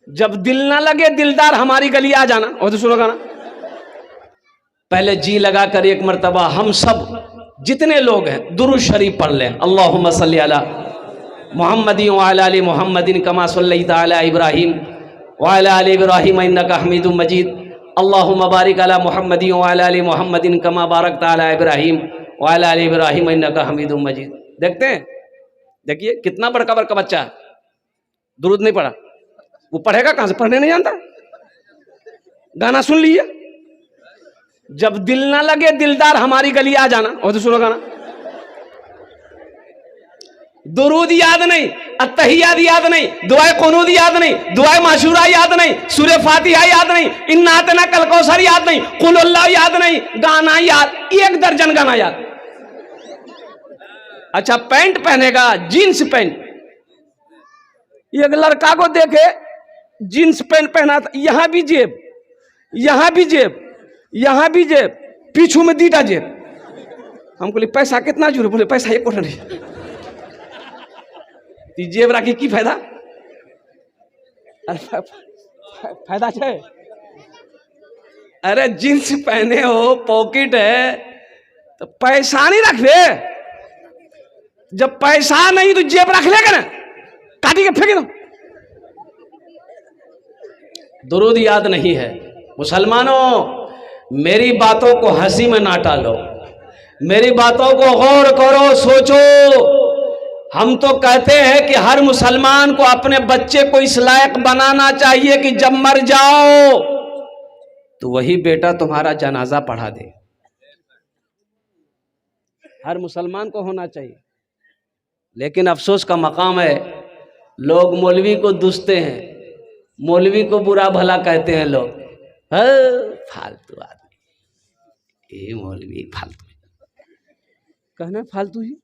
जब दिल ना लगे दिलदार हमारी गली आ जाना। और तो सुनो गाना, पहले जी लगा कर एक मर्तबा हम सब जितने लोग हैं दुरूद शरीफ पढ़ लें। अल्लाहुम्मा सल्ली अला मुहम्मदिन व अला आलि मुहम्मदिन कमा सल्लैता अला इब्राहीम व अला आलि इब्राहीम इन्नका हमीदुम मजीद। अल्लाहुम्मा बारिक अला मुहम्मदिन व अला आलि मुहम्मदिन कमा बारकता अला इब्राहीम व अला आलि इब्राहीम इन्नका हमीदुम मजीद। देखते हैं, देखिए कितना बड़का बड़का बच्चा है, दुरूद नहीं पढ़ा, वो पढ़ेगा कहां से? पढ़ने नहीं जानता। गाना सुन लीजिए, जब दिल ना लगे दिलदार हमारी गली आ जाना। और तो सुनो गाना, दुरूद याद नहीं, अत्तहियात याद नहीं, दुआए कुनूद याद नहीं, दुआए माशूरा याद नहीं, सूरह फातिहा याद नहीं, इन्ना अतना कल कौसर याद नहीं, कुल अल्लाह याद नहीं, गाना याद 1 दर्जन गाना याद। अच्छा, पैंट पहनेगा जीन्स पैंट, एक लड़का को देखे जीन्स पैंट पहना था, यहां भी जेब, यहां भी जेब, यहां भी जेब, पीछू में दीटा जेब। हम बोले पैसा कितना जुड़े? बोले पैसा 1 कोटा नहीं। जेब राखी की फायदा? फायदा है? अरे जींस पहने हो, पॉकेट है, तो पैसा नहीं रख ले। जब पैसा नहीं तो जेब रख लेगा ना, काटी के फेंक दो। दुरूद याद नहीं है। मुसलमानों, मेरी बातों को हंसी में ना टालो, मेरी बातों को गौर करो, सोचो। हम तो कहते हैं कि हर मुसलमान को अपने बच्चे को इस लायक बनाना चाहिए कि जब मर जाओ तो वही बेटा तुम्हारा जनाजा पढ़ा दे। हर मुसलमान को होना चाहिए। लेकिन अफसोस का मकाम है, लोग मौलवी को दुसते हैं, मौलवी को बुरा भला कहते हैं लोग। फालतू आदमी, ये मौलवी फालतू, कहना फालतू ही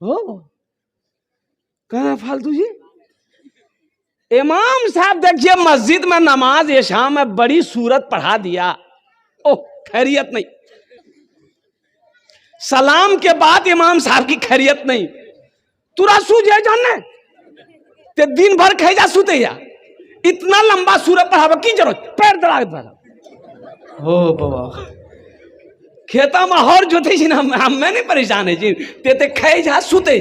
हो, कहना फालतू जी। इमाम साहब देखिए मस्जिद में नमाज इशा में बड़ी सूरत पढ़ा दिया, ओ खैरियत नहीं। सलाम के बाद इमाम साहब की खैरियत नहीं, तुरा सूझे जानने ते दिन भर खेजा सूते या, इतना लंबा सूरत पढ़ावे की जरूरत? पैर दड़ा हो बाबा, खेता में हर जोते जी ना, हम नहीं परेशान है जी, ते खेजा सूते।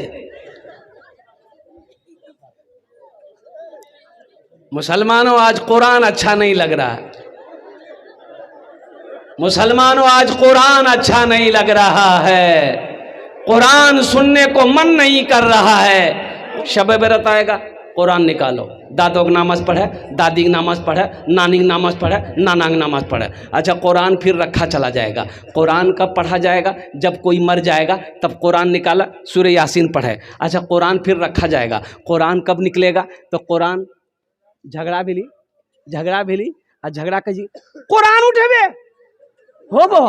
मुसलमानों, आज कुरान अच्छा नहीं लग रहा है। मुसलमानों, आज कुरान अच्छा नहीं लग रहा है, कुरान सुनने को मन नहीं कर रहा है। शब बरत आएगा, कुरान निकालो, दादों की नमाज पढ़े, दादी की नमाज पढ़े, नानी की नमाज पढ़े, नाना की नमाज पढ़े। अच्छा, कुरान फिर रखा चला जाएगा। कुरान कब पढ़ा जाएगा? जब कोई मर जाएगा तब कुरान निकाला, सूरह यासीन पढ़े। अच्छा, कुरान फिर रखा जाएगा। कुरान कब निकलेगा? तो कुरान झगड़ा भी ली, झगड़ा भी ली, और झगड़ा कर जी कुरान उठे बे हो बो,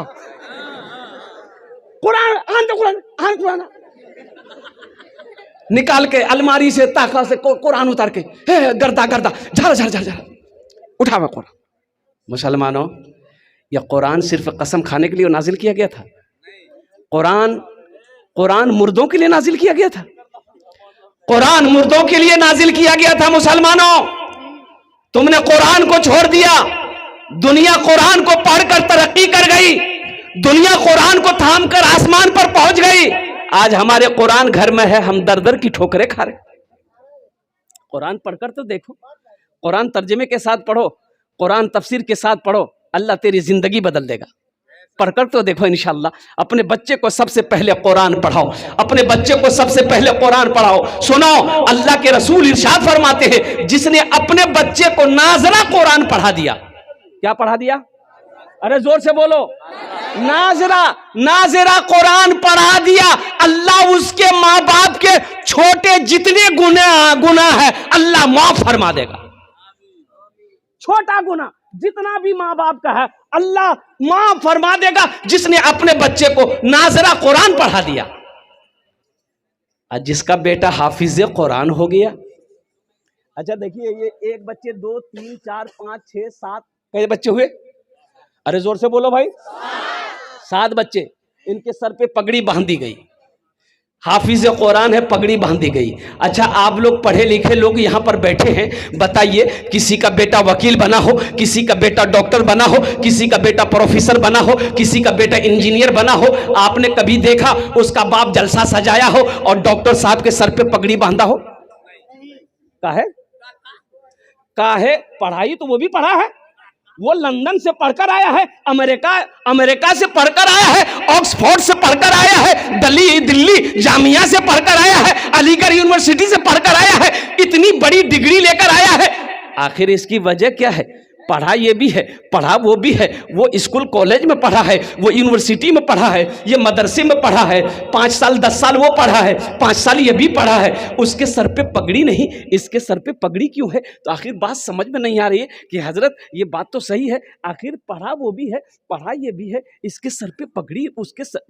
कुरान आन, तो कुरान आन, कुरान निकाल के अलमारी से ताका से कुरान उतार के गर्दा गर्दा झर झर झर झर उठावा कुरान। मुसलमानों, यह कुरान सिर्फ कसम खाने के लिए नाजिल किया गया था? कुरान मुर्दों के लिए नाजिल किया गया था? कुरान मुर्दों के लिए नाजिल किया गया था। मुसलमानों, तुमने कुरान को छोड़ दिया, दुनिया कुरान को पढ़कर तरक्की कर गई, दुनिया कुरान को थामकर आसमान पर पहुंच गई। आज हमारे कुरान घर में है, हम दर दर की ठोकरें खा रहे। कुरान पढ़कर तो देखो, कुरान तर्जुमे के साथ पढ़ो, कुरान तफसीर के साथ पढ़ो, अल्लाह तेरी जिंदगी बदल देगा। पढ़कर तो देखो इंशाअल्लाह। अपने बच्चे को सबसे पहले कुरान पढ़ाओ, अपने बच्चे को सबसे पहले कुरान पढ़ाओ। सुनो, अल्लाह के रसूल इरशाद फरमाते हैं, जिसने अपने बच्चे को नाजरा कुरान पढ़ा दिया। क्या पढ़ा दिया? अरे जोर से बोलो, नाजरा कुरान पढ़ा दिया, अल्लाह उसके माँ बाप के छोटे जितने गुनाह है अल्लाह माफ फरमा देगा। छोटा गुनाह जितना भी माँ बाप का है अल्लाह माफ फरमा देगा, जिसने अपने बच्चे को नाजरा कुरान पढ़ा दिया। और जिसका बेटा हाफिज कुरान हो गया। अच्छा देखिए, ये एक बच्चे, 2 3 4 5 6 7 कई बच्चे हुए? अरे जोर से बोलो भाई, 7 बच्चे। इनके सर पे पगड़ी बांधी गई, हाफिज कुरान है, पगड़ी बांधी गई। अच्छा, आप लोग पढ़े लिखे लोग यहाँ पर बैठे हैं, बताइए, किसी का बेटा वकील बना हो, किसी का बेटा डॉक्टर बना हो, किसी का बेटा प्रोफेसर बना हो, किसी का बेटा इंजीनियर बना हो, आपने कभी देखा उसका बाप जलसा सजाया हो और डॉक्टर साहब के सर पे पगड़ी बांधा हो? काहे? पढ़ाई तो वो भी पढ़ा है, वो लंदन से पढ़कर आया है, अमेरिका से पढ़कर आया है, ऑक्सफोर्ड से पढ़कर आया है, दिल्ली जामिया से पढ़कर आया है, अलीगढ़ यूनिवर्सिटी से पढ़कर आया है, इतनी बड़ी डिग्री लेकर आया है। आखिर इसकी वजह क्या है? पढ़ा ये भी है, पढ़ा वो भी है, वो स्कूल कॉलेज में पढ़ा है, वो यूनिवर्सिटी में पढ़ा है, ये मदरसे में पढ़ा है, 5 साल 10 साल वो पढ़ा है, 5 साल ये भी पढ़ा है, उसके सर पे पगड़ी नहीं, इसके सर पे पगड़ी क्यों है? तो आखिर बात समझ में नहीं आ रही है कि हजरत ये बात तो सही है, आखिर पढ़ा वो भी है, पढ़ा ये भी है, इसके सर पे पगड़ी,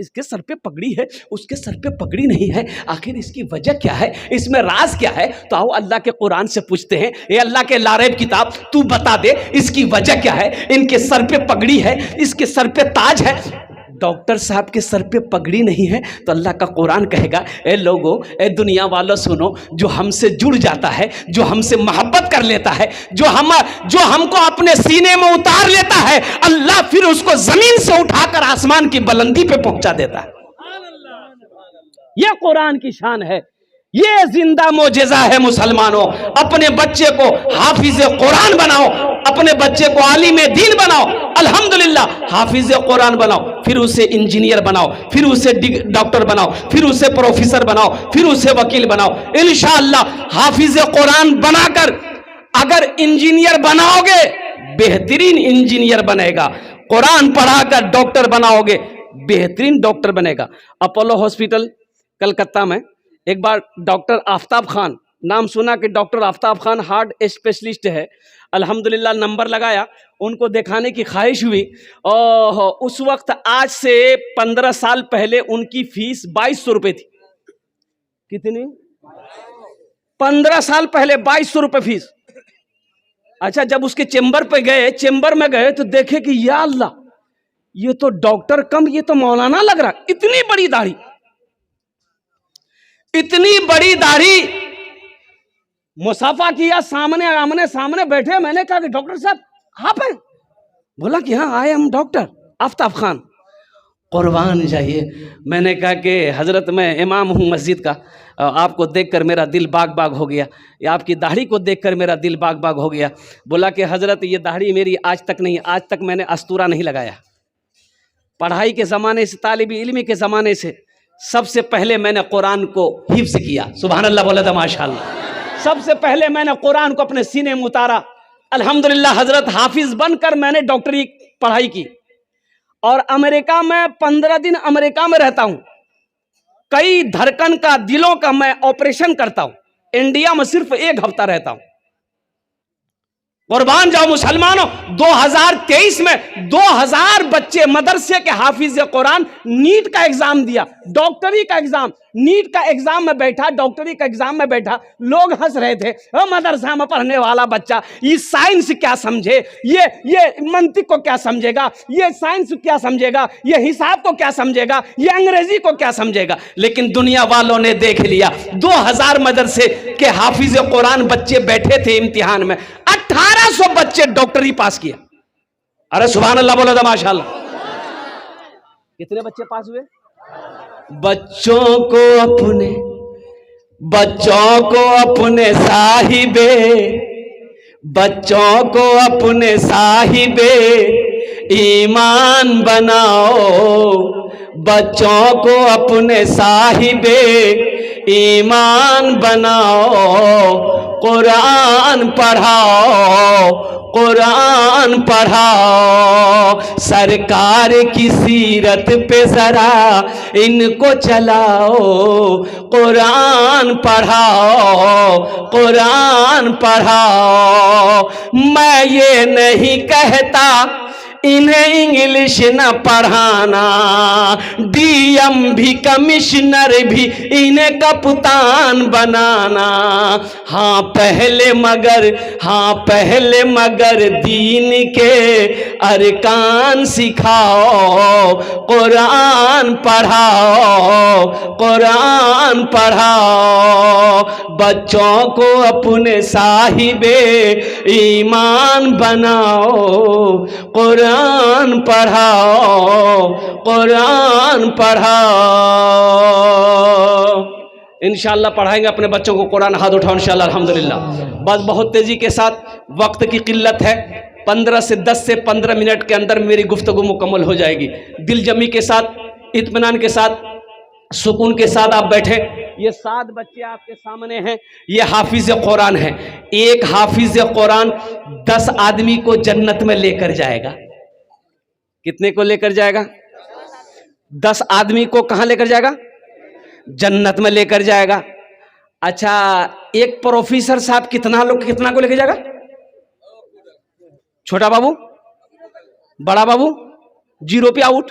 इसके सर पे पगड़ी है, उसके सर पे पगड़ी नहीं है, आखिर इसकी वजह क्या है? इसमें राज क्या है? तो आओ अल्लाह के कुरान से पूछते हैं, ये अल्लाह के लारेब किताब, तू बता दे इसकी वजह क्या है? इनके सर पे पगड़ी है, इसके सर पे ताज है, डॉक्टर साहब के सर पे पगड़ी नहीं है। तो अल्लाह का कुरान कहेगा, ए लोगों, ए दुनिया वालों, सुनो, जो हमसे जुड़ जाता है, जो हमसे मोहब्बत कर लेता है, जो हमको अपने सीने में उतार लेता है, अल्लाह फिर उसको जमीन से उठाकर आसमान की बुलंदी पे पहुंचा देता है। यह कुरान की शान है, ये जिंदा मोजेजा है। मुसलमानों, अपने बच्चे को हाफिज कुरान बनाओ, अपने बच्चे को आलिम दीन बनाओ, अल्हम्दुलिल्लाह हाफिज कुरान बनाओ, फिर उसे इंजीनियर बनाओ, फिर उसे डॉक्टर बनाओ, फिर उसे प्रोफेसर बनाओ, फिर उसे वकील बनाओ। इंशाअल्लाह हाफिज कुरान बनाकर अगर इंजीनियर बनाओगे, बेहतरीन इंजीनियर बनेगा। कुरान पढ़ाकर डॉक्टर बनाओगे, बेहतरीन डॉक्टर बनेगा। अपोलो हॉस्पिटल कलकत्ता में एक बार डॉक्टर आफ्ताब खान, नाम सुना कि doctor Aftab Khan heart specialist है, अल्हम्दुलिल्लाह नंबर लगाया, उनको दिखाने की ख्वाहिश हुई। उस वक्त आज से 15 साल पहले उनकी फीस 2200 रुपये थी। कितनी? 15 साल पहले 2200 रुपये फीस। अच्छा, जब उसके चेंबर में गए तो देखे कि या अल्लाह, ये तो डॉक्टर कम, ये तो मौलाना लग रहा, इतनी बड़ी दाढ़ी, इतनी बड़ी दाढ़ी। मुसाफा किया, आमने सामने बैठे। मैंने कहा कि डॉक्टर साहब आप हैं? बोला कि हाँ, I am doctor Aftab Khan. कुर्बान जाइए। मैंने कहा कि हजरत मैं इमाम हूँ मस्जिद का, आपको देखकर मेरा दिल बाग बाग हो गया, या आपकी दाढ़ी को देखकर मेरा दिल बाग बाग हो गया। बोला कि हजरत ये दाढ़ी मेरी आज तक नहीं, आज तक मैंने अस्तूरा नहीं लगाया। पढ़ाई के ज़माने से, तालिब इल्मी के ज़माने से सबसे पहले मैंने कुरान को हिफ्ज़ किया। सुभान अल्लाह बोला था, माशाअल्लाह। सबसे पहले मैंने कुरान को अपने सीने में उतारा। अल्हम्दुलिल्लाह हजरत हाफिज बनकर मैंने डॉक्टरी पढ़ाई की और अमेरिका में 15 दिन अमेरिका में रहता हूं। कई धड़कन का, दिलों का मैं ऑपरेशन करता हूं। इंडिया में सिर्फ 1 हफ्ता रहता हूं। कुर्बान जाओ मुसलमानों, 2023 में 2000 बच्चे मदरसे के हाफिज कुरान नीट का एग्जाम दिया, डॉक्टरी का एग्जाम, नीट का एग्जाम में बैठा, डॉक्टरी का एग्जाम में बैठा। लोग हंस रहे थे, मदरसा में पढ़ने वाला बच्चा ये साइंस क्या समझे, ये मंतिक को क्या समझेगा, ये साइंस क्या समझेगा, ये हिसाब को क्या समझेगा, ये अंग्रेजी को क्या समझेगा। लेकिन दुनिया वालों ने देख लिया, 2000 मदरसे के हाफिज कुरान बच्चे बैठे थे इम्तिहान में, 1800 बच्चे डॉक्टरी पास किया। अरे सुभान अल्लाह बोला था, माशाअल्लाह। कितने बच्चे पास हुए? बच्चों को अपने साहिबे ईमान बनाओ, बच्चों को अपने साहिबे ईमान बनाओ, कुरान पढ़ाओ, सरकार की सीरत पे जरा इनको चलाओ, कुरान पढ़ाओ। मैं ये नहीं कहता इन्हें इंग्लिश न पढ़ाना, डीएम भी कमिश्नर भी इन्हें कब कप्तान बनाना। हाँ पहले मगर दीन के अरकान सिखाओ, कुरान पढ़ाओ, बच्चों को अपने साहिबे ईमान बनाओ, कुरान पढ़ाओ। इंशाअल्लाह पढ़ाएंगे अपने बच्चों को कुरान। हाथ उठाओ इंशाअल्लाह, अल्हम्दुलिल्लाह। बस बहुत तेजी के साथ, वक्त की किल्लत है, 10 से 15 मिनट के अंदर मेरी गुफ्तगू मुकम्मल हो जाएगी। दिलजमी के साथ, इत्मीनान के साथ, सुकून के साथ आप बैठे। ये 7 बच्चे आपके सामने हैं, ये हाफिज कुरान है। एक हाफिज कुरान 10 आदमी को जन्नत में लेकर जाएगा। कितने को लेकर जाएगा? 10 आदमी को कहां लेकर जाएगा? जन्नत में लेकर जाएगा। अच्छा, एक प्रोफेसर साहब कितना को लेकर जाएगा? छोटा बाबू, बड़ा बाबू, 0 पे आउट।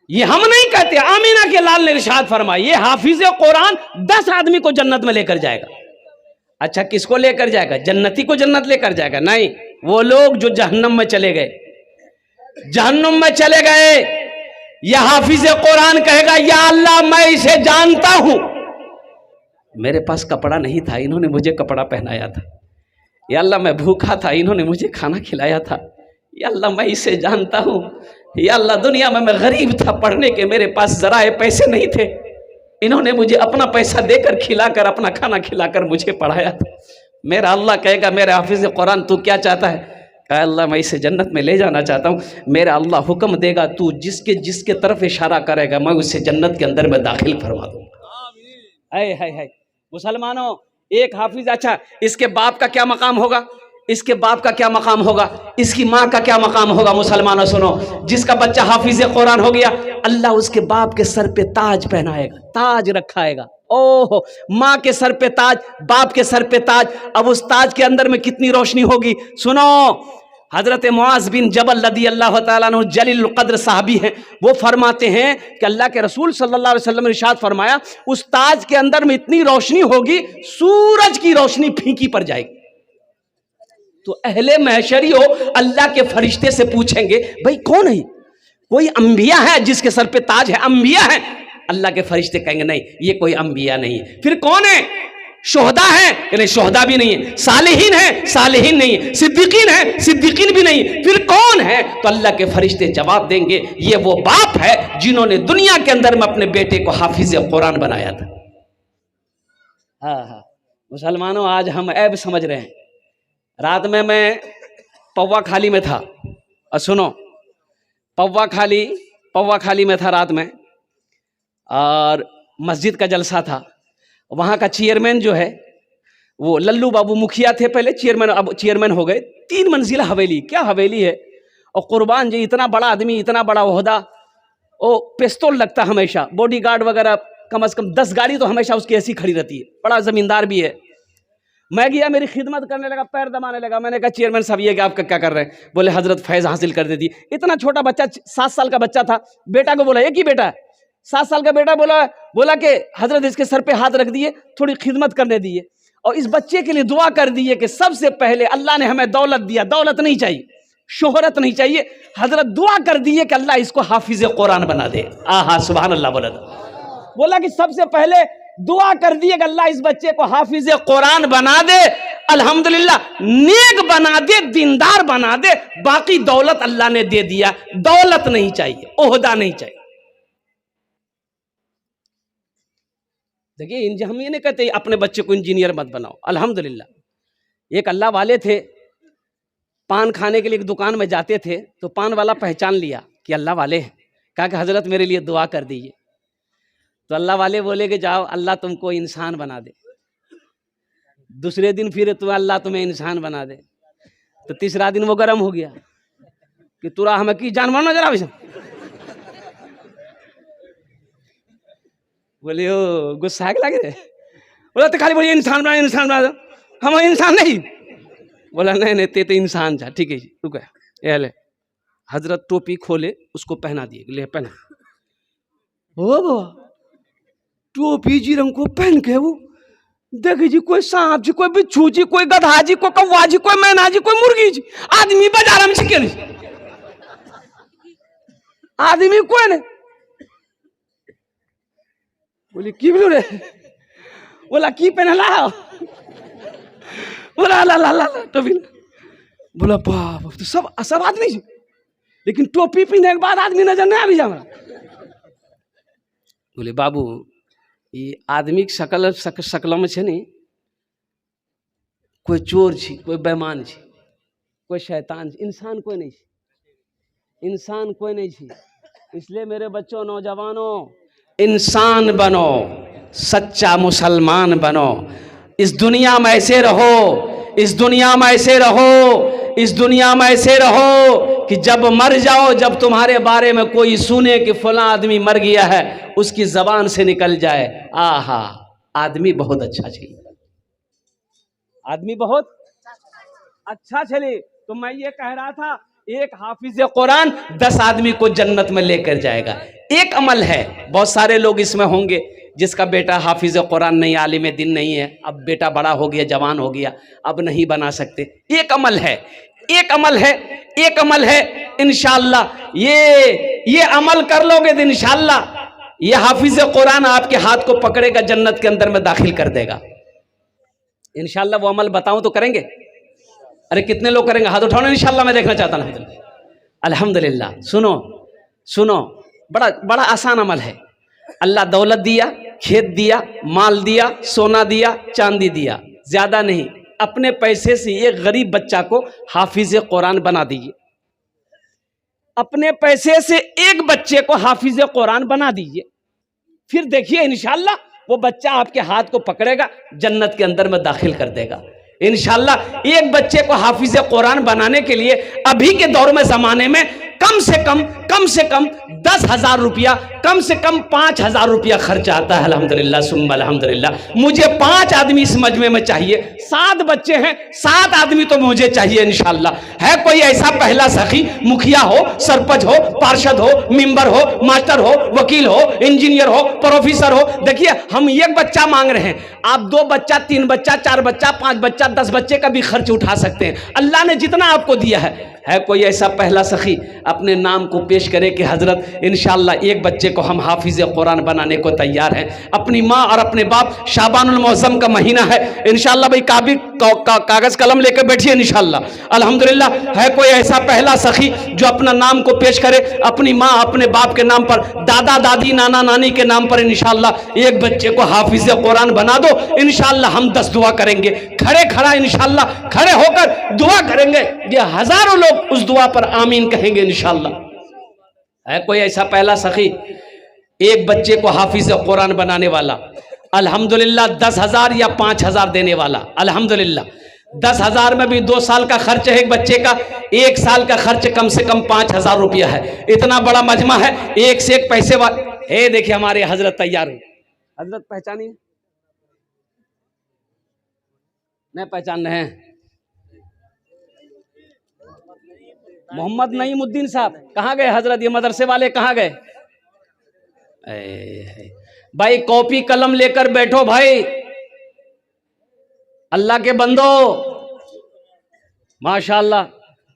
ये हम नहीं कहते, आमीना के लाल ने इरशाद फरमाया, ये हाफिज कुरान 10 आदमी को जन्नत में लेकर जाएगा। अच्छा, किसको लेकर जाएगा? जन्नती को जन्नत लेकर जाएगा? नहीं, वो लोग जो जहन्नम में चले गए, यह हाफिज कुरान कहेगा, या अल्लाह मैं इसे जानता हूं, मेरे पास कपड़ा नहीं था, इन्होंने मुझे कपड़ा पहनाया था। या अल्लाह मैं भूखा था, इन्होंने मुझे खाना खिलाया था। या अल्लाह मैं इसे जानता हूं। या अल्लाह दुनिया में मैं गरीब था, पढ़ने के मेरे पास जराए पैसे नहीं थे, इन्होंने मुझे अपना पैसा देकर खिलाकर, अपना खाना खिलाकर मुझे पढ़ाया था। मेरा अल्लाह कहेगा, मेरे हाफिज कुरान तू क्या चाहता है? कहा, अल्लाह मैं इसे जन्नत में ले जाना चाहता हूँ। मेरा अल्लाह हुक्म देगा, तू जिसके तरफ इशारा करेगा मैं उसे जन्नत के अंदर में दाखिल फरमा दूंगा। है मुसलमानों, एक हाफिज। अच्छा, इसके बाप का क्या मकाम होगा? इसके बाप का क्या मकाम होगा? इसकी माँ का क्या मकाम होगा? मुसलमानों सुनो, जिसका बच्चा हाफिज कुरान हो गया, अल्लाह उसके बाप के सर पे ताज पहनाएगा, ताज रखाएगा। ओहो, माँ के सर पे ताज, बाप के सर पे ताज। अब उस ताज के अंदर में कितनी रोशनी होगी? सुनो, हजरत मुआज बिन जबल रदी अल्लाह तआला अन्हु जलील कद्र साहबी हैं, वो फरमाते हैं कि अल्लाह के रसूल सल्लल्लाहु अलैहि वसल्लम ने इरशाद फरमाया, उस ताज के अंदर में इतनी रोशनी होगी, सूरज की रोशनी फीकी पड़ जाएगी। तो अहले महशरी हो, अल्लाह के फरिश्ते से पूछेंगे, भाई कौन है? कोई अंबिया है जिसके सर पे ताज है? अंबिया है? अल्लाह के फरिश्ते कहेंगे, नहीं, ये कोई अंबिया नहीं है। फिर कौन है? शोहदा है? नहीं, शोहदा भी नहीं है। सालिहीन है? सालिहीन नहीं है। सिद्दीकीन है? सिद्दीकीन भी नहीं। फिर कौन है? तो अल्लाह के फरिश्ते जवाब देंगे, ये वो बाप है जिन्होंने दुनिया के अंदर में अपने बेटे को हाफिज कुरान बनाया था। हाँ, मुसलमानों, आज हम ऐब समझ रहे हैं। रात में मैं पौवा खाली में था, और सुनो, पौवा खाली में था रात में, और मस्जिद का जलसा था। वहाँ का चेयरमैन जो है, वो लल्लू बाबू मुखिया थे पहले, चेयरमैन, अब चेयरमैन हो गए। 3 मंजिला हवेली, क्या हवेली है! और कुर्बान जी, इतना बड़ा आदमी, इतना बड़ा ओहदा, वो पिस्तौल लगता हमेशा, बॉडीगार्ड वगैरह कम से कम 10 गाड़ी तो हमेशा उसकी ऐसी खड़ी रहती है। बड़ा जमींदार भी है। मैं गया, मेरी खिदमत करने लगा, पैर दबाने लगा। मैंने कहा, चेयरमैन साहब ये कि आप क्या कर रहे हैं? बोले, हजरत फैज़ हासिल कर देती। इतना छोटा बच्चा, 7 साल का बच्चा था। बेटा को बोला, एक ही बेटा है, 7 साल का बेटा। बोला कि हजरत इसके सर पे हाथ रख दिए, थोड़ी खिदमत करने दिए, और इस बच्चे के लिए दुआ कर दिए कि सबसे पहले अल्लाह ने हमें दौलत दिया, दौलत नहीं चाहिए, शोहरत नहीं चाहिए। हजरत दुआ कर दिए कि अल्लाह इसको हाफिज कुरान बना दे। आहा, सुभान अल्लाह। बोला कि सबसे पहले दुआ कर दिए कि अल्लाह इस बच्चे को हाफिज कुरान बना दे, अल्हम्दुलिल्लाह, नेक बना दे, दीनदार बना दे। बाकी दौलत अल्लाह ने दे दिया, दौलत नहीं चाहिए, ओहदा नहीं चाहिए। देखिए, हम ये नहीं कहते अपने बच्चे को इंजीनियर मत बनाओ, अल्हम्दुलिल्लाह। एक अल्लाह वाले थे, पान खाने के लिए एक दुकान में जाते थे, तो पान वाला पहचान लिया कि अल्लाह वाले हैं। कहा कि हजरत मेरे लिए दुआ कर दीजिए। तो अल्लाह वाले बोले कि जाओ, अल्लाह तुमको इंसान बना दे। दूसरे दिन फिर तो अल्लाह तुम्हें इंसान बना दे। तो तीसरा दिन वो गर्म हो गया कि तुरा हमें की जानवर नजर आवे। बोले, ओ गुस्सा लगे। बोला, तो खाली बोलिए इंसान बना, इंसान बना दो। हम इंसान नहीं। बोला, नहीं, ते तो इंसान था। ठीक है जी, रुक गया। ले हजरत टोपी खोले, उसको पहना दिए, ले पहना। ओ टोपी जी रंग को पहन के वो देखे जी, कोई सांप जी, कोई बिच्छू जी, कोई गधा जी, कोई कौवा जी, कोई मैना जी, कोई मुर्गी जी। आदमी बाजार में छिके नहीं, आदमी कोई नहीं। बोले की बोलो रे, बोला की पहनला, बोला ला ला ला टोपी। बोला बाप, तो सब आदमी जी, लेकिन टोपी पहनने के बाद आदमी नजर नहीं आवी जा। बोले बाबू, ये आदमी के शकल में छे नहीं, कोई चोर छी, कोई बेईमान छी, कोई शैतान छी, इंसान कोई नहीं छी, इंसान कोई नहीं छी। इसलिए मेरे बच्चों, नौजवानों, इंसान बनो, सच्चा मुसलमान बनो। इस दुनिया में ऐसे रहो, इस दुनिया में ऐसे रहो, इस दुनिया में ऐसे रहो कि जब मर जाओ, जब तुम्हारे बारे में कोई सुने कि फलां आदमी मर गया है, उसकी जबान से निकल जाए, आहा आदमी बहुत अच्छा चले, आदमी बहुत अच्छा चले। तो मैं ये कह रहा था, एक हाफिज कुरान 10 आदमी को जन्नत में लेकर जाएगा। एक अमल है, बहुत सारे लोग इसमें होंगे जिसका बेटा हाफिज कुरान नहीं, आलिम दिन नहीं है, अब बेटा बड़ा हो गया, जवान हो गया, अब नहीं बना सकते। एक अमल है, एक अमल है, एक अमल है, इंशाअल्लाह ये अमल कर लोगे तो इंशाअल्लाह ये हाफिज कुरान आपके हाथ को पकड़ेगा, जन्नत के अंदर में दाखिल कर देगा इंशाअल्लाह। वो अमल बताऊं तो करेंगे? अरे कितने लोग करेंगे? हाथ उठाओ ना, इंशाअल्लाह मैं देखना चाहता हूं। अल्हम्दुलिल्लाह। सुनो सुनो, बड़ा बड़ा आसान अमल है। अल्लाह दौलत दिया, खेत दिया, माल दिया, सोना दिया, चांदी दिया, ज्यादा नहीं, अपने पैसे से एक गरीब बच्चा को हाफिज कुरान बना दीजिए। अपने पैसे से एक बच्चे को हाफिज कुरान बना दीजिए, फिर देखिए इंशाअल्लाह वो बच्चा आपके हाथ को पकड़ेगा, जन्नत के अंदर में दाखिल कर देगा इंशाअल्लाह। एक बच्चे को हाफिज कुरान बनाने के लिए अभी के दौर में, जमाने में कम से कम 10,000 रुपया, कम से कम 5,000 रुपया खर्चा आता है। अल्हम्दुलिल्लाह सुम्मा अल्हम्दुलिल्लाह। मुझे 5 आदमी इस मजमे में चाहिए, 7 बच्चे हैं, 7 आदमी तो मुझे चाहिए इंशाअल्लाह। है कोई ऐसा पहला सखी, मुखिया हो, सरपंच हो, पार्षद हो, मेंबर हो, मास्टर हो, वकील हो, इंजीनियर हो, प्रोफेसर हो? देखिए हम एक बच्चा मांग रहे हैं, आप 2 बच्चा, 3 बच्चा, 4 बच्चा, 5 बच्चा, 10 बच्चे का भी खर्च उठा सकते हैं, अल्लाह ने जितना आपको दिया है। कोई ऐसा पहला सखी अपने नाम को पेश करे कि हजरत इंशाअल्लाह एक बच्चे को हम हाफिज कुरान बनाने को तैयार हैं। अपनी माँ और अपने बाप, शाबानुल मौसम का महीना है इंशाअल्लाह, भाई कागज कलम लेकर बैठिए इंशाअल्लाह। अल्हम्दुलिल्लाह। है कोई ऐसा पहला सखी जो अपना नाम को पेश करे, अपनी माँ अपने बाप के नाम पर, दादा दादी नाना नानी के नाम पर इंशाअल्लाह एक बच्चे को हाफिज कुरान बना दो इंशाअल्लाह। हम 10 दुआ करेंगे, खड़ा इंशाअल्लाह, खड़े होकर दुआ करेंगे, ये हजारों लोग उस दुआ पर आमीन कहेंगे इंशाअल्लाह। है कोई ऐसा पहला सखी एक बच्चे को हाफिज कुरान बनाने वाला? अल्हम्दुलिल्लाह। 10,000 या 5,000 देने वाला? अल्हम्दुलिल्लाह। 10,000 में भी 2 साल का खर्च है एक बच्चे का, 1 साल का खर्च कम से कम 5,000 रुपया है। इतना बड़ा मजमा है, एक से एक पैसे वाले। देखिए हमारे हजरत तैयार हुए। हजरत पहचानिए? नहीं पहचान रहे हैं? मोहम्मद नईमुद्दीन साहब कहाँ गए हजरत? ये मदरसे वाले कहाँ गए? भाई कॉपी कलम लेकर बैठो भाई, अल्लाह के बंदो, माशाअल्लाह।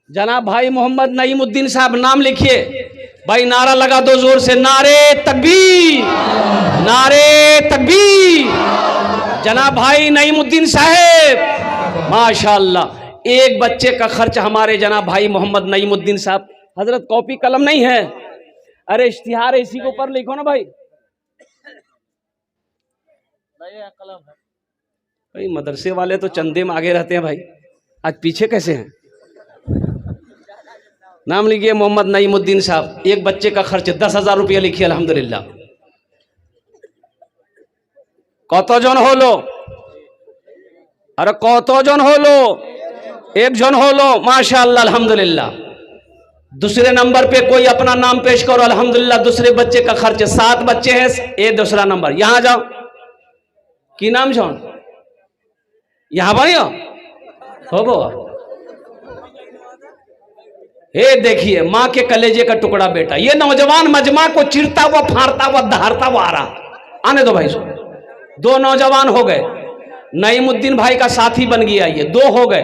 जनाब भाई मोहम्मद नईमुद्दीन साहब, नाम लिखिए भाई, नारा लगा दो जोर से, नारे तकबीर, नारे तकबीर। जनाब भाई नईमुद्दीन साहब, माशाअल्लाह। एक बच्चे का खर्च हमारे जनाब भाई मोहम्मद नईमुद्दीन साहब। हजरत कॉपी कलम नहीं है? अरे इश्तिहार इसी के ऊपर लिखो ना भाई। कलम है भाई, मदरसे वाले तो चंदे में आगे रहते हैं भाई, आज पीछे कैसे हैं? नाम लिखिए मोहम्मद नईमुद्दीन साहब, एक बच्चे का खर्च 10,000 रुपया लिखिए अल्हम्दुलिल्लाह। कतजन हलो? अरे कतजन हलो? एक जन हलो, माशाअल्लाह अल्हम्दुलिल्लाह। दूसरे नंबर पे कोई अपना नाम पेश करो अल्हम्दुलिल्लाह। दूसरे बच्चे का खर्च, 7 बच्चे हैं, ये दूसरा नंबर। यहां जाओ, की नाम छो? यहां बनियो हो। देखिए माँ के कलेजे का टुकड़ा बेटा, ये नौजवान मजमा को चिरता हुआ, फाड़ता हुआ, दहाड़ता हुआ आ रहा। आने दो भाई इसको। 2 नौजवान हो गए, नईमुद्दीन भाई का साथी बन गया, ये 2 हो गए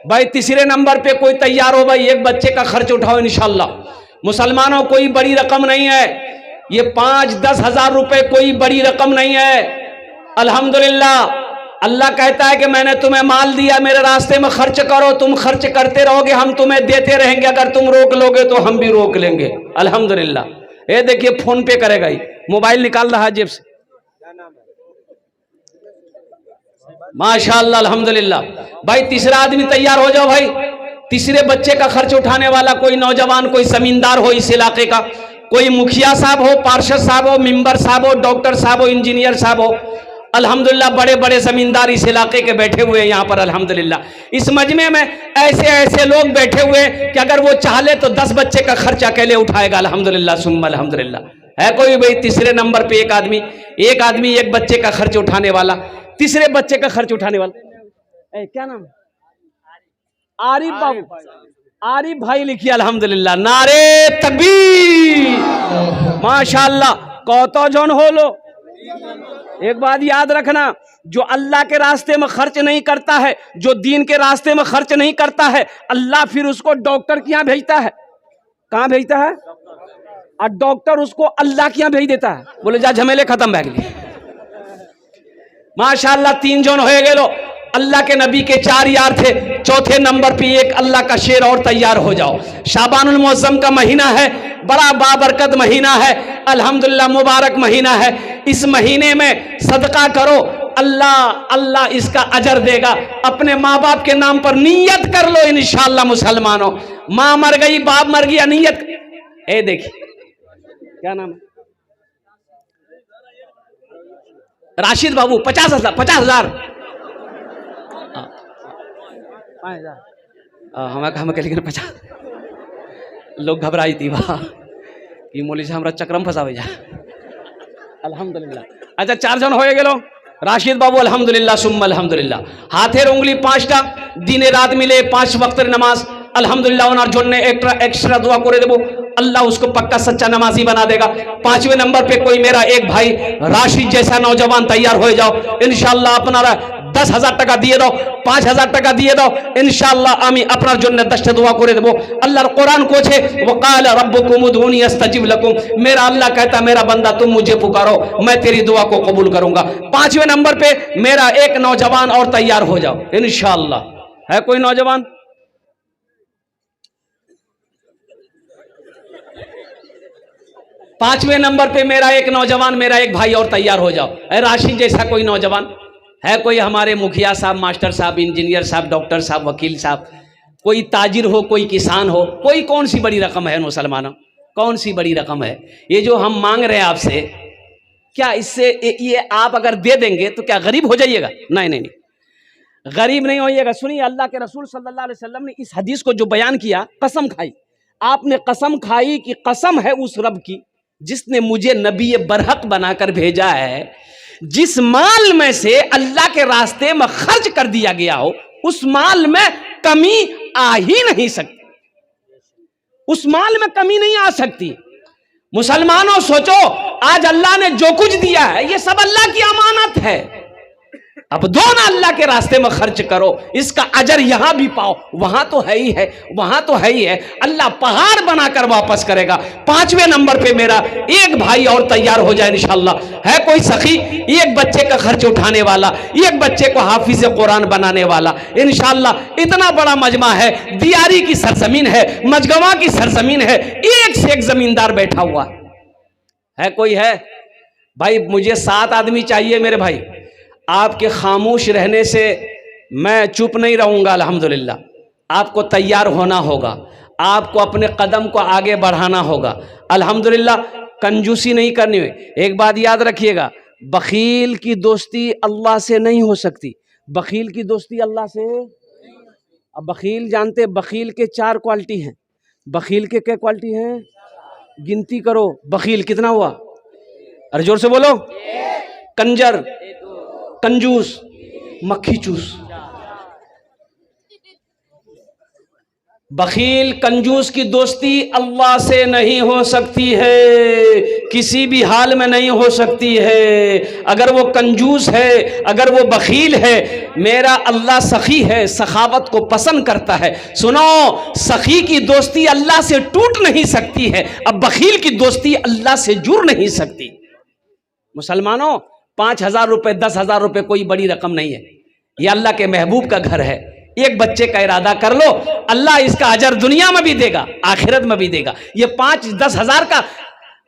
भाई। तीसरे नंबर पे कोई तैयार हो भाई, एक बच्चे का खर्च उठाओ इंशाल्लाह। मुसलमानों कोई बड़ी रकम नहीं है, ये 5-10 हजार रुपए कोई बड़ी रकम नहीं है। अल्हम्दुलिल्लाह अल्लाह कहता है कि मैंने तुम्हें माल दिया, मेरे रास्ते में खर्च करो, तुम खर्च करते रहोगे, हम तुम्हें देते रहेंगे, अगर तुम रोक लोगे तो हम भी रोक लेंगे। अल्हम्दुलिल्लाह। ये देखिए फोन पे करेगा ही, मोबाइल निकाल रहा है जेब से, माशाअल्लाह अल्हम्दुलिल्लाह। भाई तीसरा आदमी तैयार हो जाओ भाई। तीसरे बच्चे का खर्च उठाने वाला कोई नौजवान, कोई जमींदार हो इस इलाके का, कोई मुखिया साहब हो, पार्षद साहब हो, मेंबर साहब हो, डॉक्टर साहब हो, इंजीनियर साहब हो। अल्हम्दुलिल्लाह बड़े बड़े जमींदार इस इलाके के बैठे हुए हैं यहाँ पर अल्हम्दुलिल्लाह। इस मजमे में ऐसे ऐसे लोग बैठे हुए कि अगर वो चाहे तो 10 बच्चे का खर्च अकेले उठाएगा। अल्हम्दुलिल्लाह सुम्मा अल्हम्दुलिल्लाह। है कोई भाई तीसरे नंबर पे एक आदमी एक बच्चे का खर्च उठाने वाला, तीसरे बच्चे का खर्च उठाने वाला। क्या नाम है? आरिफ बाबू, आरिफ भाई लिखिए अल्हम्दुलिल्लाह। नारे तकबीर माशाअल्लाह। कौतो जौन हो लो। एक बात याद रखना, जो अल्लाह के रास्ते में खर्च नहीं करता है, जो दीन के रास्ते में खर्च नहीं करता है, अल्लाह फिर उसको डॉक्टर के यहाँ भेजता है। कहाँ भेजता है? और डॉक्टर उसको अल्लाह के यहाँ भेज देता है। बोले जा झमेले खत्म बैग लिए। माशाअल्लाह 3 जन हो गए लो। अल्लाह के नबी के 4 यार थे, चौथे नंबर पे एक अल्लाह का शेर और तैयार हो जाओ। शाबानुल मुअज्जम का महीना है, बड़ा बाबरकत महीना है, अल्हम्दुलिल्लाह मुबारक महीना है। इस महीने में सदका करो, अल्लाह इसका अजर देगा। अपने माँ बाप के नाम पर नियत कर लो इंशाअल्लाह। मुसलमानों, माँ मर गई, बाप मर गया, नियत। ए देखिए क्या नाम है? राशिद बाबू। 50,000 50,000 हमें लेकिन 50 लोग घबराई थी वाह कि मोली से हमरा चक्रम फंसावे जा। अल्हम्दुलिल्लाह। अच्छा 4 जन हो गेलो। राशिद बाबू अल्हम्दुलिल्लाह सुम्मा अल्हम्दुलिल्लाह। हाथेर उंगली 5टा, दिने रात मिले 5 वक्त नमाज। अल्हम्दुलिल्लाह ओनार जोन्ने एक्स्ट्रा दुआ करे देबो, अल्लाह उसको पक्का सच्चा नमाजी बना देगा। 5वें नंबर पे कोई मेरा एक भाई राशिद जैसा नौजवान तैयार हो जाओ इंशाअल्लाह। अपना 10,000 टाका दिए दो, 5,000 टाका दिए दो इंशाअल्लाह। आमी अपना जोन्ने 10टा दुआ करे देबो। अल्लाह कुरान को छे वकाल रब्बुकुम उदूनी अस्तजिब लकुम। मेरा अल्लाह कहता मेरा बंदा तुम मुझे पुकारो, मैं तेरी दुआ को कबूल करूंगा। 5वें नंबर पे मेरा एक नौजवान और तैयार हो जाओ इंशाअल्लाह। है कोई नौजवान? पांचवें नंबर पे मेरा एक नौजवान, मेरा एक भाई और तैयार हो जाओ। राशिद जैसा कोई नौजवान है? कोई हमारे मुखिया साहब, मास्टर साहब, इंजीनियर साहब, डॉक्टर साहब, वकील साहब, कोई ताजिर हो, कोई किसान हो, कोई कौन सी बड़ी रकम है मुसलमानों? कौन सी बड़ी रकम है? ये जो हम मांग रहे हैं आपसे, क्या इससे ये आप अगर दे देंगे तो क्या गरीब हो जाइएगा? नहीं नहीं नहीं, गरीब नहीं होइएगा। सुनिए, अल्लाह के रसूल सल्लल्लाहु अलैहि वसल्लम ने इस हदीस को जो बयान किया, कसम खाई, आपने कसम खाई कि कसम है उस रब की जिसने मुझे नबी बरहक बनाकर भेजा है, जिस माल में से अल्लाह के रास्ते में खर्च कर दिया गया हो उस माल में कमी आ ही नहीं सकती, उस माल में कमी नहीं आ सकती। मुसलमानों सोचो, आज अल्लाह ने जो कुछ दिया है ये सब अल्लाह की अमानत है। अब दो ना अल्लाह के रास्ते में खर्च करो, इसका अजर यहां भी पाओ, वहां तो है ही है, वहां तो है ही है। अल्लाह पहाड़ बनाकर वापस करेगा। 5वें नंबर पे मेरा एक भाई और तैयार हो जाए इंशाअल्लाह। है कोई सखी एक बच्चे का खर्च उठाने वाला, एक बच्चे को हाफिज कुरान बनाने वाला इंशाअल्लाह। इतना बड़ा मजमा है, दियारी की सरजमीन है, मजगवा की सरजमीन है, एक से एक जमींदार बैठा हुआ है। कोई है भाई? मुझे 7 आदमी चाहिए मेरे भाई। आपके खामोश रहने से मैं चुप नहीं रहूंगा। अल्हम्दुलिल्लाह आपको तैयार होना होगा, आपको अपने कदम को आगे बढ़ाना होगा। अल्हम्दुलिल्लाह कंजूसी नहीं करनी है। एक बात याद रखिएगा, बखील की दोस्ती अल्लाह से नहीं हो सकती। बखील की दोस्ती अल्लाह से, अब बखील जानते, बखील के 4 क्वालिटी हैं। बखील के क्या क्वालिटी हैं? गिनती करो, बखील कितना हुआ? अरे जोर से बोलो। कंजर, कंजूस, मक्खी चूस। बखील कंजूस की दोस्ती अल्लाह से नहीं हो सकती है, किसी भी हाल में नहीं हो सकती है। अगर वो कंजूस है, अगर वो बखील है, मेरा अल्लाह सखी है, सखावत को पसंद करता है। सुनो, सखी की दोस्ती अल्लाह से टूट नहीं सकती है, अब बखील की दोस्ती अल्लाह से जुड़ नहीं सकती। मुसलमानों, 5,000 रुपए 10,000 रुपए कोई बड़ी रकम नहीं है। यह अल्लाह के महबूब का घर है। एक बच्चे का इरादा कर लो, अल्लाह इसका अजर दुनिया में भी देगा, आखिरत में भी देगा। ये 5-10 हजार का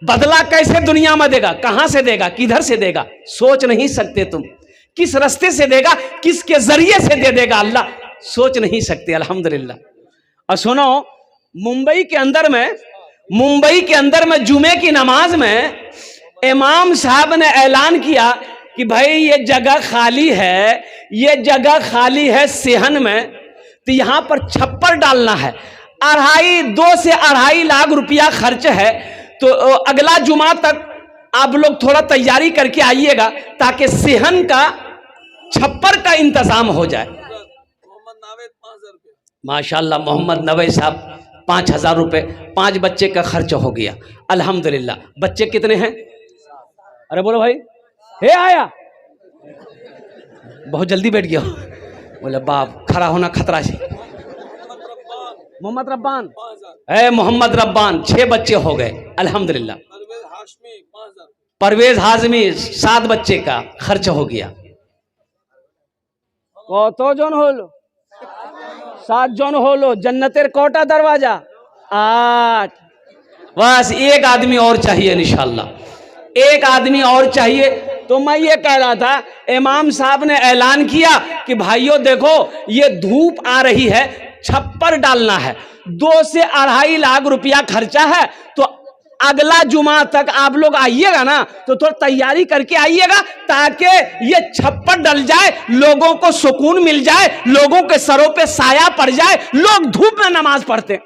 बदला कैसे दुनिया में देगा, कहां से देगा, किधर से देगा, सोच नहीं सकते तुम। किस रास्ते से देगा, किसके जरिए से दे देगा अल्लाह, सोच नहीं सकते। अल्हम्दुलिल्लाह। और सुनो, मुंबई के अंदर में जुमे की नमाज में इमाम साहब ने ऐलान किया कि भाई ये जगह खाली है, ये जगह खाली है सेहन में, तो यहां पर छप्पर डालना है। 2 से 2.5 लाख रुपया खर्च है। तो अगला जुमा तक आप लोग थोड़ा तैयारी करके आइएगा ताकि सेहन का छप्पर का इंतजाम हो जाए। माशाल्लाह, मोहम्मद नवेद साहब 5,000 रुपए, 5 बच्चे का खर्च हो गया। अल्हम्दुलिल्लाह। बच्चे कितने हैं? अरे बोलो भाई, हे आया, बहुत जल्दी बैठ गया। बोले बाप, खड़ा होना खतरा से। मोहम्मद रब्बान है, मोहम्मद रब्बान 6 बच्चे हो गए। अल्हम्दुलिल्लाह। परवेज हाजमी 7 बच्चे का खर्च हो गया। कतो जन होलो? 7 जन होलो। जन्नतेर कोटा दरवाजा 8। बस एक आदमी और चाहिए इंशाअल्लाह, एक आदमी और चाहिए। तो मैं ये कह रहा था, इमाम साहब ने ऐलान किया कि भाइयों देखो, ये धूप आ रही है, छप्पर डालना है, 2 से 2.5 लाख रुपया खर्चा है। तो अगला जुमा तक आप लोग आइएगा ना, तो थोड़ा तैयारी करके आइएगा ताकि ये छप्पर डल जाए, लोगों को सुकून मिल जाए, लोगों के सरों पे साया पड़ जाए, लोग धूप में नमाज पढ़ते।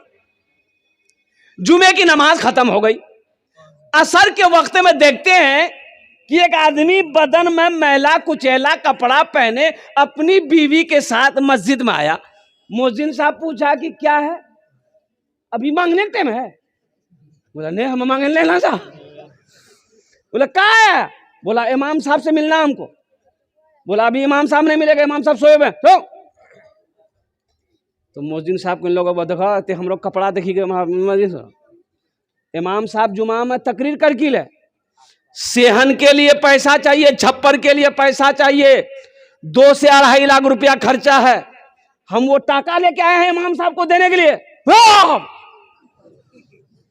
जुमे की नमाज खत्म हो गई। असर के वक्त में देखते हैं कि एक आदमी बदन में मैला कुचैला कपड़ा पहने अपनी बीवी के साथ मस्जिद में आया। मुअज्जिन साहब पूछा कि क्या है, अभी मांगने के टाइम है? बोला नहीं, हम मांगने लेना था। बोला क्या है? बोला इमाम साहब से मिलना हमको। बोला अभी इमाम साहब नहीं मिलेगा, इमाम साहब सोए हुए। तो मुअज्जिन साहब को इन लोगों को देखा, हम लोग कपड़ा देखी गए। इमाम साहब जुमा में तकरीर कर की ले, सेहन के लिए पैसा चाहिए, छप्पर के लिए पैसा चाहिए, 2 से 2.5 लाख रुपया खर्चा है। हम वो टाका लेके आए हैं इमाम साहब को देने के लिए।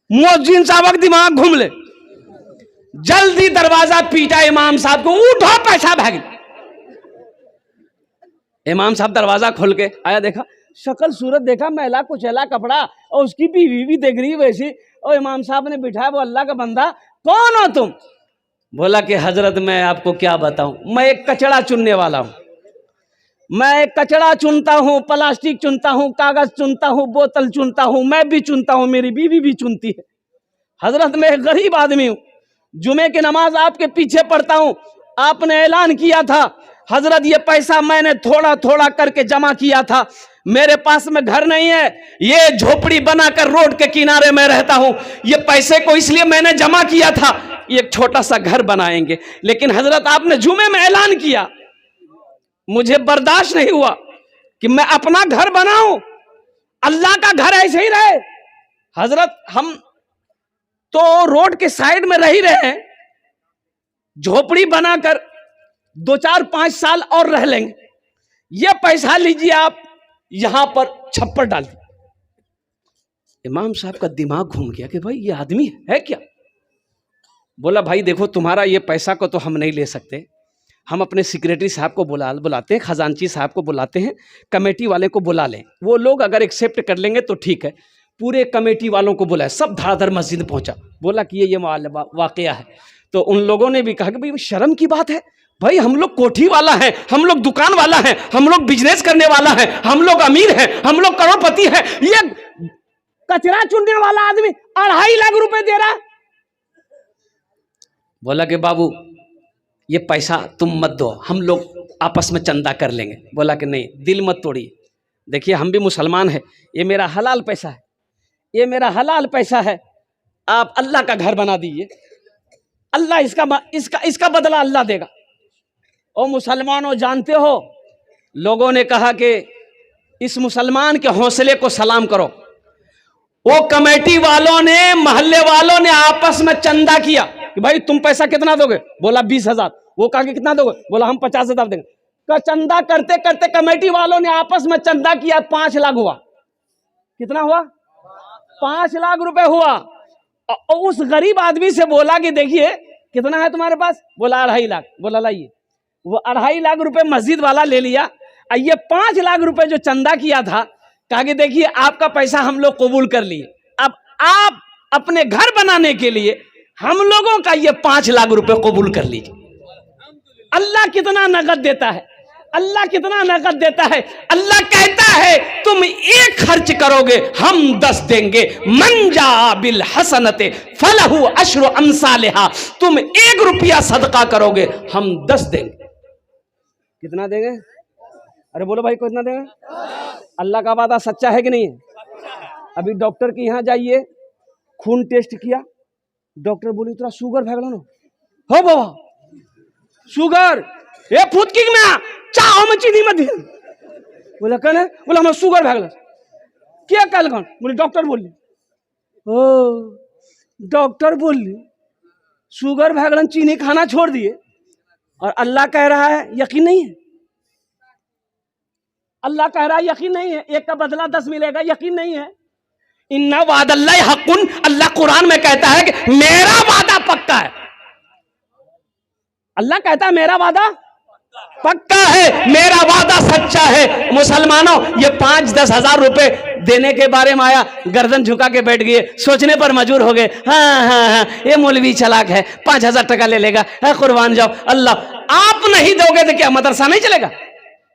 मुअज्जिन साहब का दिमाग घूम ले, जल्दी दरवाजा पीटा इमाम साहब को, उठो पैसा भाग। इमाम साहब दरवाजा खोल के आया, देखा शक्ल सूरत देखा, मैला कुचैला कपड़ा, और उसकी बीवी भी देख रही वैसी। और इमाम साहब ने बिठाया, वो अल्लाह का बंदा, कौन हो तुम? बोला कि हजरत मैं आपको क्या बताऊं, मैं एक कचड़ा चुनने वाला हूं। मैं कचड़ा चुनता हूं, प्लास्टिक चुनता हूं, कागज चुनता हूं, बोतल चुनता हूं, मैं भी चुनता हूं, मेरी बीवी भी चुनती है। हजरत मैं एक गरीब आदमी हूं, जुमे की नमाज आपके पीछे पढ़ता हूं। आपने ऐलान किया था हजरत, ये पैसा मैंने थोड़ा थोड़ा करके जमा किया था। मेरे पास में घर नहीं है, ये झोपड़ी बनाकर रोड के किनारे में रहता हूं। ये पैसे को इसलिए मैंने जमा किया था, एक छोटा सा घर बनाएंगे। लेकिन हजरत आपने जुमे में ऐलान किया, मुझे बर्दाश्त नहीं हुआ कि मैं अपना घर बनाऊं, अल्लाह का घर ऐसे ही रहे। हजरत हम तो रोड के साइड में रह ही रहे हैं, झोपड़ी बनाकर 2-4-5 साल और रह लेंगे। ये पैसा लीजिए आप, यहां पर छप्पर डाल दिए। इमाम साहब का दिमाग घूम गया कि भाई ये आदमी है क्या। बोला भाई देखो, तुम्हारा ये पैसा को तो हम नहीं ले सकते, हम अपने सेक्रेटरी साहब को बुलाते हैं, खजांची साहब को बुलाते हैं, कमेटी वाले को बुला लें। वो लोग अगर एक्सेप्ट कर लेंगे तो ठीक है। पूरे कमेटी वालों को बुलाया, सब धड़ाधड़ मस्जिद पहुंचा। बोला कि ये वाकया है। तो उन लोगों ने भी कहा कि भाई शर्म की बात है, भाई हम लोग कोठी वाला है, हम लोग दुकान वाला है, हम लोग बिजनेस करने वाला है, हम लोग अमीर हैं, हम लोग करोड़पति हैं, ये कचरा चुनने वाला आदमी 2.5 लाख रुपए दे रहा। बोला कि बाबू ये पैसा तुम मत दो, हम लोग आपस में चंदा कर लेंगे। बोला कि नहीं, दिल मत तोड़िए, देखिए हम भी मुसलमान हैं, ये मेरा हलाल पैसा है, ये मेरा हलाल पैसा है, आप अल्लाह का घर बना दीजिए, अल्लाह इसका बदला अल्लाह देगा। और मुसलमानों जानते हो, लोगों ने कहा कि इस मुसलमान के हौसले को सलाम करो। वो कमेटी वालों ने, मोहल्ले वालों ने आपस में चंदा किया कि भाई तुम पैसा कितना दोगे, बोला 20,000। वो कहा कि कितना दोगे, बोला हम 50,000 देंगे। का चंदा करते करते कमेटी वालों ने आपस में चंदा किया, 5 लाख हुआ। कितना हुआ? 5 लाख रुपए हुआ। और उस गरीब आदमी से बोला कि देखिए कितना है तुम्हारे पास, बोला 2.5 लाख। बोला लाइए, वो 2.5 लाख रुपए मस्जिद वाला ले लिया। और ये 5 लाख रुपए जो चंदा किया था, कहा कि देखिए आपका पैसा हम लोग कबूल कर लिए, अब आप अपने घर बनाने के लिए हम लोगों का ये 5 लाख रुपए कबूल कर लीजिए। अल्लाह कितना नगद देता है, अल्लाह कितना नगद देता है। अल्लाह कहता है तुम 1 खर्च करोगे हम 10 देंगे। मन जा बिल हसनते फलहु अशरु अमसालिहा, तुम 1 रुपया सदका करोगे हम 10 देंगे। कितना देंगे? अरे बोलो भाई कितना देंगे? अल्लाह का वादा सच्चा है कि नहीं है? अभी डॉक्टर के यहाँ जाइए, खून टेस्ट किया, डॉक्टर बोली तेरा शुगर भगला ना हो बाबा, शुगर ये फुदकी में चाहो में चीनी मत दिया। बोला कल है, बोला हमारा शुगर भगला क्या कल कौन? बोले डॉक्टर बोली। ओ डॉक्टर बोली शुगर भगलन, चीनी खाना छोड़ दिए, और अल्लाह कह रहा है यकीन नहीं है। अल्लाह कह रहा है यकीन नहीं है, 1 का बदला 10 मिलेगा, यकीन नहीं है। इन्ना वादल्लाहि हक़्क़ुन, अल्लाह कुरान में कहता है कि मेरा वादा पक्का है। अल्लाह कहता है मेरा वादा पक्का है, मेरा वादा सच्चा है। मुसलमानों ये 5-10 हजार रुपए देने के बारे में आया, गर्दन झुका के बैठ गए, सोचने पर मजबूर हो गए। हाँ, ये मौलवी चालाक है, 5,000 टका ले लेगा, कुर्बान जाओ। अल्लाह आप नहीं दोगे तो क्या मदरसा नहीं चलेगा?